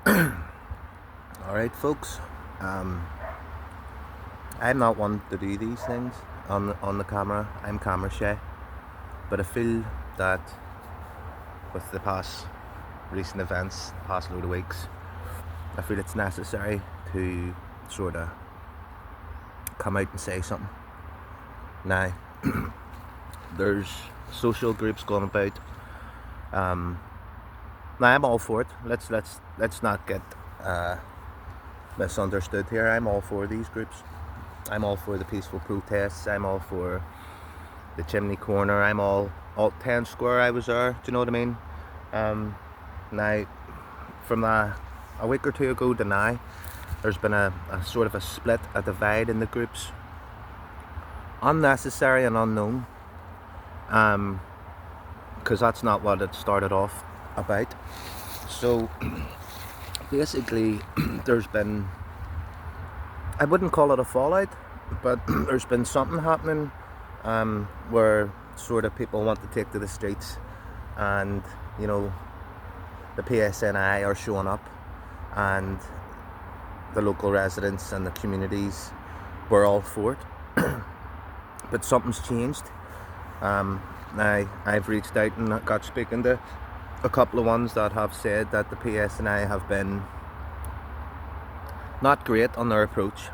Alright folks, um, I'm not one to do these things on the camera. I'm camera shy, but I feel that with the past recent events, the past load of weeks, I feel it's necessary to sort of come out and say something. Now, there's social groups going about. Now I'm all for it. Let's not get misunderstood here. I'm all for these groups. I'm all for the peaceful protests. I'm all for the chimney corner. I'm all 10 Square. I was there. Do you know what I mean? Now, from a week or two ago to now, there's been a sort of a split, a divide in the groups. Unnecessary and unknown. Because that's not what it started off about. So basically, there's been, I wouldn't call it a fallout, but there's been something happening where sort of people want to take to the streets, and you know, the PSNI are showing up, and the local residents and the communities were all for it. But something's changed. Now I've reached out and got speaking to a couple of ones that have said that the PSNI have been not great on their approach,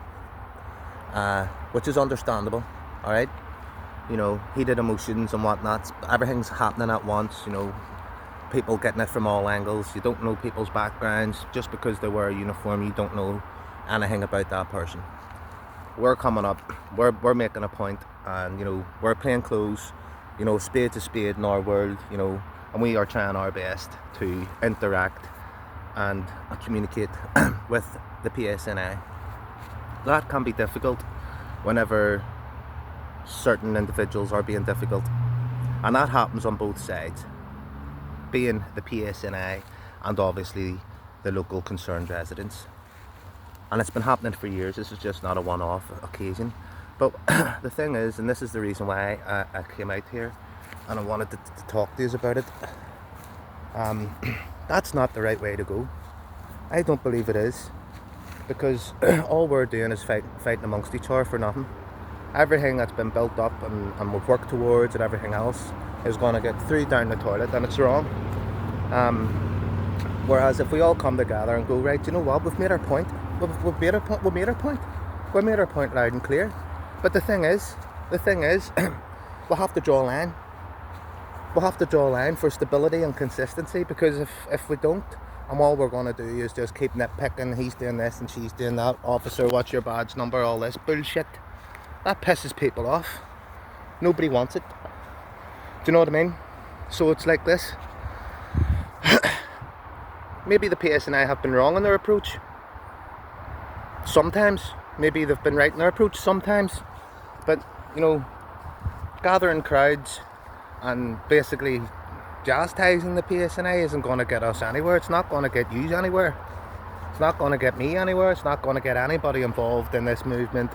which is understandable. All right, you know, heated emotions and whatnot. Everything's happening at once. You know, people getting it from all angles. You don't know people's backgrounds. Just because they wear a uniform, you don't know anything about that person. We're coming up. We're making a point, and you know, we're plain clothes. You know, spade to spade in our world. You know, and we are trying our best to interact and communicate with the PSNI. That can be difficult whenever certain individuals are being difficult, and that happens on both sides, being the PSNI and obviously the local concerned residents. And it's been happening for years. This is just not a one-off occasion. But the thing is, and this is the reason why I came out here and I wanted to talk to you about it, that's not the right way to go. I don't believe it is, because all we're doing is fighting amongst each other for nothing. Everything that's been built up and we've worked towards and everything else is going to get through down the toilet, and it's wrong. Whereas if we all come together and go, right, you know what, we've made our point. We've made our point. We made our point loud and clear. But the thing is, we'll have to draw a line. We'll have to draw a line for stability and consistency, because if we don't, and all we're going to do is just keep nitpicking, he's doing this and she's doing that, officer, what's your badge number, all this bullshit, that pisses people off. Nobody wants it. Do you know what I mean? So it's like this. Maybe the PSNI have been wrong in their approach. Sometimes. Maybe they've been right in their approach sometimes. But, you know, gathering crowds and basically chastising the PSNI isn't going to get us anywhere. It's not going to get you anywhere. It's not going to get me anywhere. It's not going to get anybody involved in this movement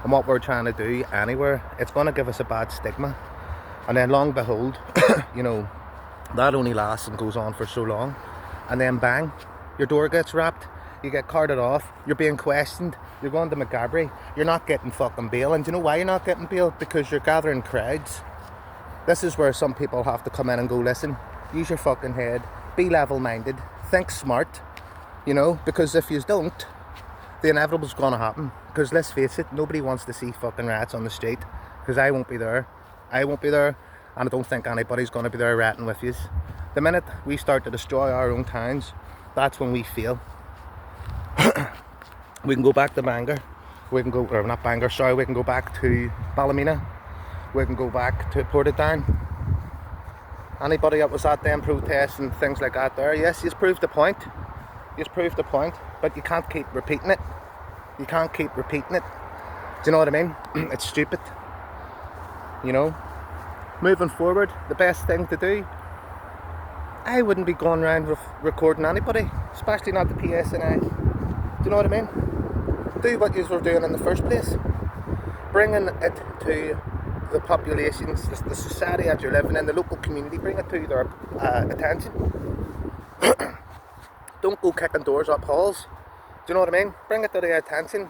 and what we're trying to do anywhere. It's going to give us a bad stigma. And then long behold, you know, that only lasts and goes on for so long. And then bang, your door gets wrapped. You get carted off, you're being questioned, you're going to McGabry, you're not getting fucking bail. And do you know why you're not getting bail? Because you're gathering crowds. This is where some people have to come in and go, listen, use your fucking head, be level-minded, think smart, you know, because if you don't, the inevitable's going to happen. Because let's face it, nobody wants to see fucking rats on the street, because I won't be there, and I don't think anybody's going to be there ratting with you. The minute we start to destroy our own towns, that's when we fail. We can go back to Bangor, we can go, or not Bangor, sorry, we can go back to Ballymena, we can go back to Portadown. Anybody that was at them protests and things like that there, yes, you've proved the point, but you can't keep repeating it. Do you know what I mean? It's stupid. You know, moving forward, the best thing to do, I wouldn't be going around recording anybody, especially not the PSNI. Do you know what I mean? Do what you were doing in the first place. Bringing it to the populations, the society that you're living in, the local community, bring it to their attention. don't go kicking doors up halls. Do you know what I mean? Bring it to the attention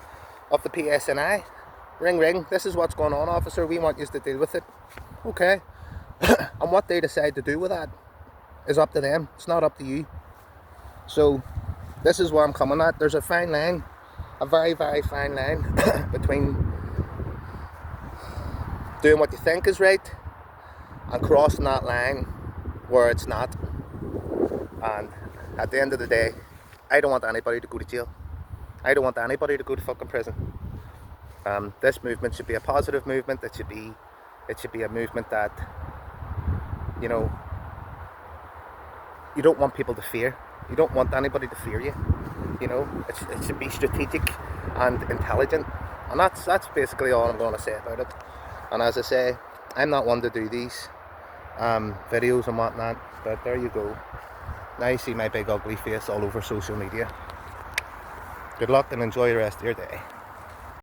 of the PSNI. Ring ring, this is what's going on, officer, we want you to deal with it. Okay. And what they decide to do with that is up to them. It's not up to you. So this is where I'm coming at. There's a fine line, a very, very fine line between doing what you think is right and crossing that line where it's not. And at the end of the day, I don't want anybody to go to jail. I don't want anybody to go to fucking prison. This movement should be a positive movement. It should be a movement that, you know, you don't want people to fear. You don't want anybody to fear you. You know, it should be strategic and intelligent. And that's basically all I'm going to say about it. And as I say, I'm not one to do these videos and whatnot, but there you go. Now you see my big ugly face all over social media. Good luck and enjoy the rest of your day.